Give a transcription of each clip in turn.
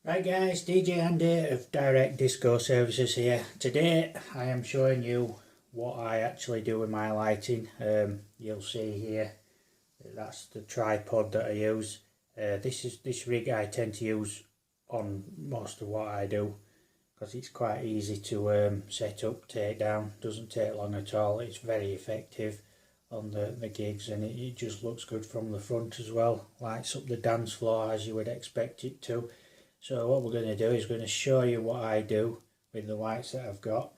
Hi guys, DJ Andy of Direct Disco Services here. Today I am showing you what I actually do with my lighting. You'll see here that's the tripod that I use. This rig I tend to use on most of what I do because it's quite easy to set up, take down. Doesn't take long at all. It's very effective on the gigs, and it just looks good from the front as well. Lights up the dance floor as you would expect it to. So what we're going to do is going to show you what I do with the lights that I've got,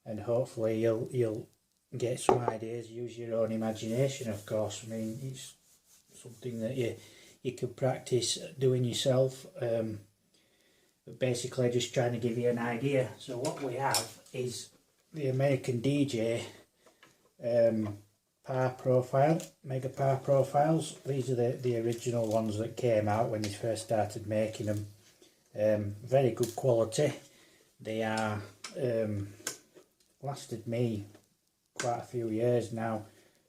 and hopefully you'll get some ideas. Use your own imagination, of course. I mean, it's something that you can practice doing yourself, but basically just trying to give you an idea. So what we have is the American DJ power profile, mega power profiles. These are the original ones that came out when they first started making them. Very good quality. They are lasted me quite a few years now.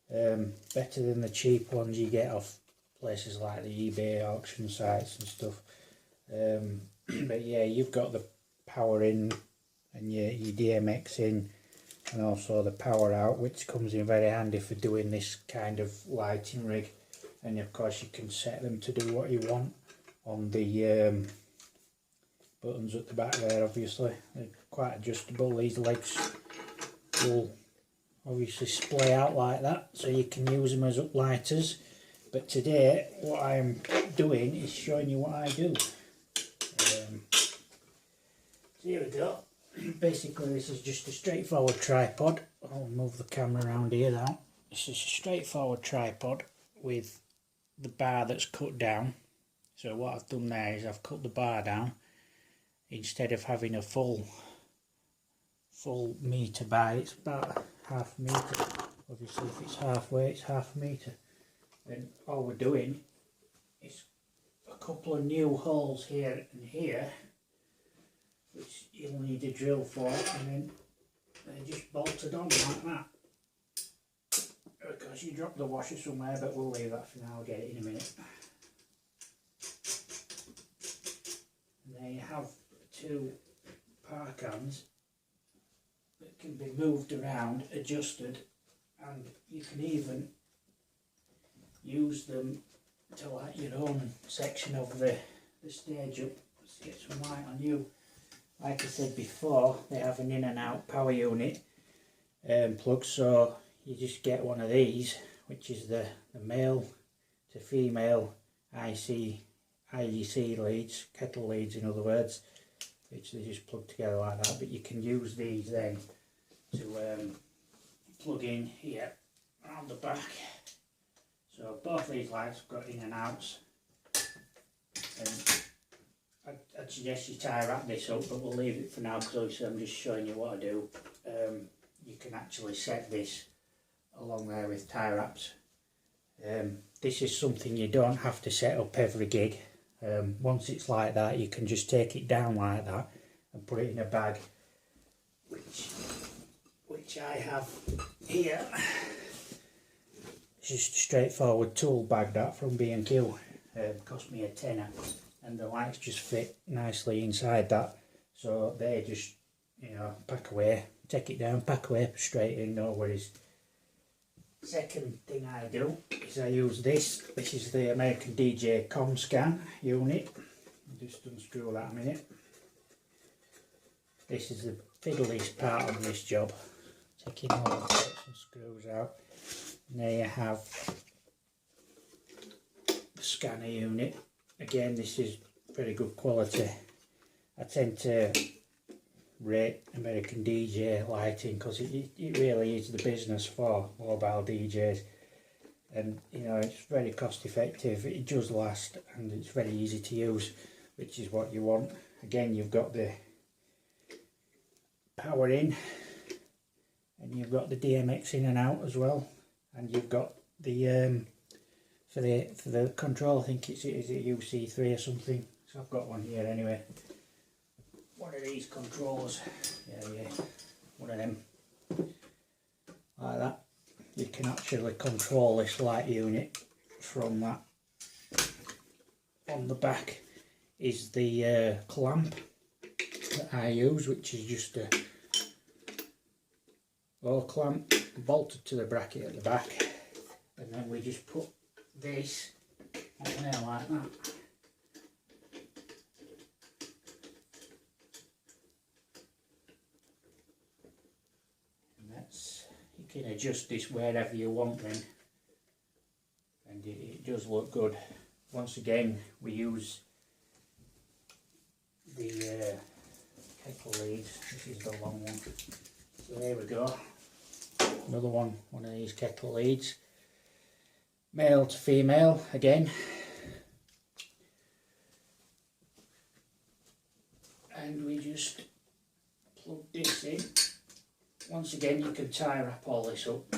Better than the cheap ones you get off places like the eBay auction sites and stuff. But yeah, you've got the power in and your DMX in, and also the power out, which comes in very handy for doing this kind of lighting rig. And of course you can set them to do what you want on the buttons at the back there. Obviously they're quite adjustable. These legs will obviously splay out like that, so you can use them as uplighters. But today what I'm doing is showing you what I do. So here we go. Basically this is just a straightforward tripod. I'll move the camera around here now. This is a straightforward tripod with the bar that's cut down. So what I've done there is I've cut the bar down. Instead of having a full metre bar, it's about half a metre. Obviously if it's halfway, it's half a metre. And all we're doing is a couple of new holes here and here, which you'll need a drill for, and then they're just bolted on like that. Of course you dropped the washer somewhere, but we'll leave that for now. I'll get it in a minute. And there you have two power cans that can be moved around, adjusted, and you can even use them to light your own section of the stage up. Let's get some light on you. Like I said before, they have an in and out power unit plug, so you just get one of these, which is the male to female IEC leads, kettle leads in other words, which they just plug together like that. But you can use these then to plug in here around the back. So both these lights have got in and outs, and I'd suggest you tie wrap this up, but we'll leave it for now because obviously I'm just showing you what I do. You can actually set this along there with tie wraps. This is something you don't have to set up every gig. Once it's like that, you can just take it down like that and put it in a bag, which I have here. It's just a straightforward tool bag, that from B&Q. Cost me a tenner, and the lights just fit nicely inside that, so they just, you know, pack away, take it down, pack away, straight in, no worries. Second thing I do is I use this. This is the American DJ Comscan unit. I'll just unscrew that a minute. This is the fiddliest part of this job, taking all the bolts and screws out. And there you have the scanner unit. Again, this is very good quality. I tend to rate American DJ lighting because it really is the business for mobile DJs, and you know, it's very cost effective, it does last, and it's very easy to use, which is what you want. Again, you've got the power in, and you've got the DMX in and out as well, and you've got the for the control, I think is it UC3 or something. So I've got one here anyway. One of these controls, yeah, one of them, like that. You can actually control this light unit from that on the back is the clamp that I use, which is just a ball clamp bolted to the bracket at the back, and then we just put this on there like that. And that's, you can adjust this wherever you want then, and it does look good. Once again, we use the kettle leads. This is the long one. So there we go. Another one of these kettle leads. Male to female again. And we just plug this in. Once again, you can tie wrap all this up.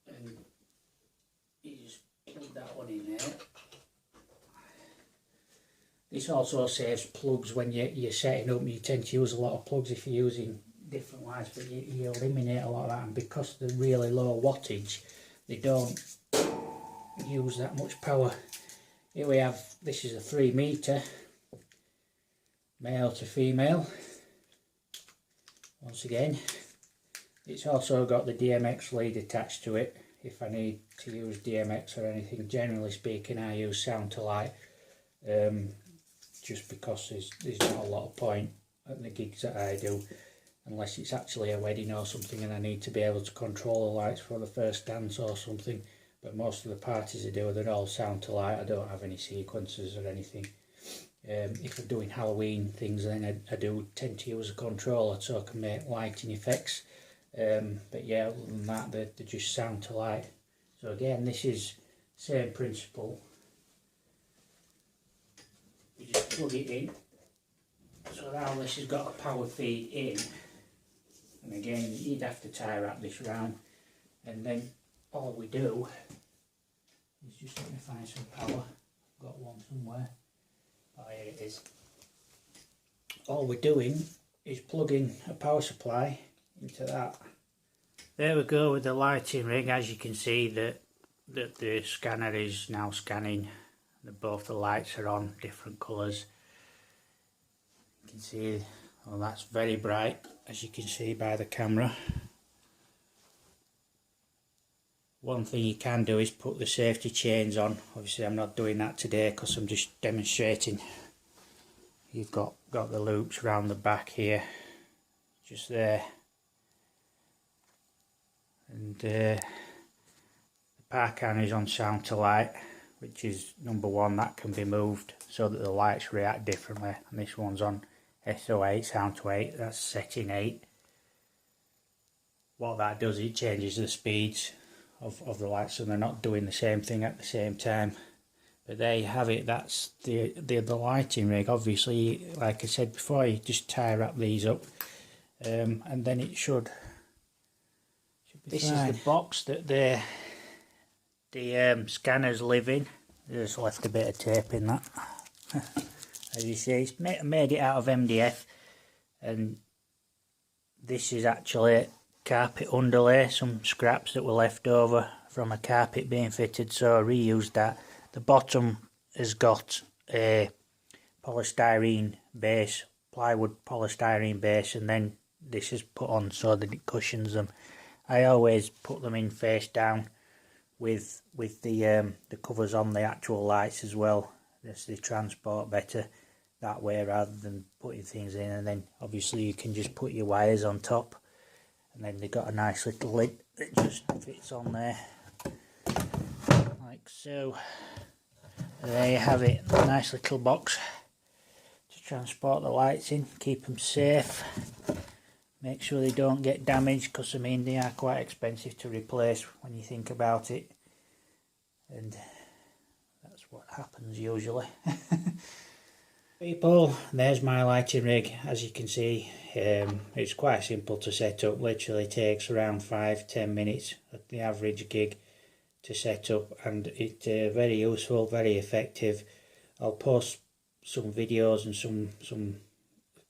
And you just plug that one in there. This also saves plugs when you're setting up. You tend to use a lot of plugs if you're using different lights, but you eliminate a lot of that, and because they're really low wattage, they don't use that much power. Here we have, this is a 3 metre, male to female. Once again, it's also got the DMX lead attached to it if I need to use DMX or anything. Generally speaking, I use sound to light. Just because there's not a lot of point at the gigs that I do, unless it's actually a wedding or something and I need to be able to control the lights for the first dance or something. But most of the parties I do, they're all sound to light. I don't have any sequences or anything. If I'm doing Halloween things, then I do tend to use a controller so I can make lighting effects. But yeah, other than that, they're just sound to light. So again, this is same principle. You just plug it in, so now this has got a power feed in, and again you'd have to tie wrap this round, and then all we do is just let me find some power. I've got one somewhere. Oh, here it is. All we're doing is plugging a power supply into that. There we go with the lighting rig. As you can see that the scanner is now scanning. Both the lights are on different colours. You can see, well, that's very bright, as you can see by the camera. One thing you can do is put the safety chains on. Obviously I'm not doing that today because I'm just demonstrating. You've got the loops around the back here, just there. And the park can is on sound to light, which is number 1, that can be moved so that the lights react differently, and this one's on SO8, sound to 8, that's setting 8. What that does, it changes the speeds of the lights so they're not doing the same thing at the same time. But there you have it, that's the lighting rig. Obviously, like I said before, you just tie wrap these up, and then it should be this fine. Is the box that the scanners live in. Just left a bit of tape in that. As you see, it's made it out of MDF, and this is actually carpet underlay, some scraps that were left over from a carpet being fitted, so I reused that. The bottom has got a polystyrene base, plywood polystyrene base, and then this is put on so that it cushions them. I always put them in face down with the covers on the actual lights as well. They transport better that way rather than putting things in, and then obviously you can just put your wires on top, and then they've got a nice little lid that just fits on there like so. And there you have it, a nice little box to transport the lights in, keep them safe, make sure they don't get damaged, because I mean they are quite expensive to replace when you think about it, and that's what happens usually. People, there's my lighting rig. As you can see, it's quite simple to set up, literally takes around 5-10 minutes at the average gig to set up, and it's very useful, very effective. I'll post some videos and some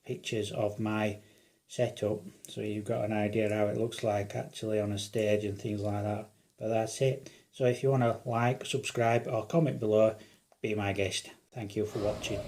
pictures of my setup so you've got an idea how it looks like actually on a stage and things like that. But that's it. So if you want to like, subscribe or comment below, be my guest. Thank you for watching.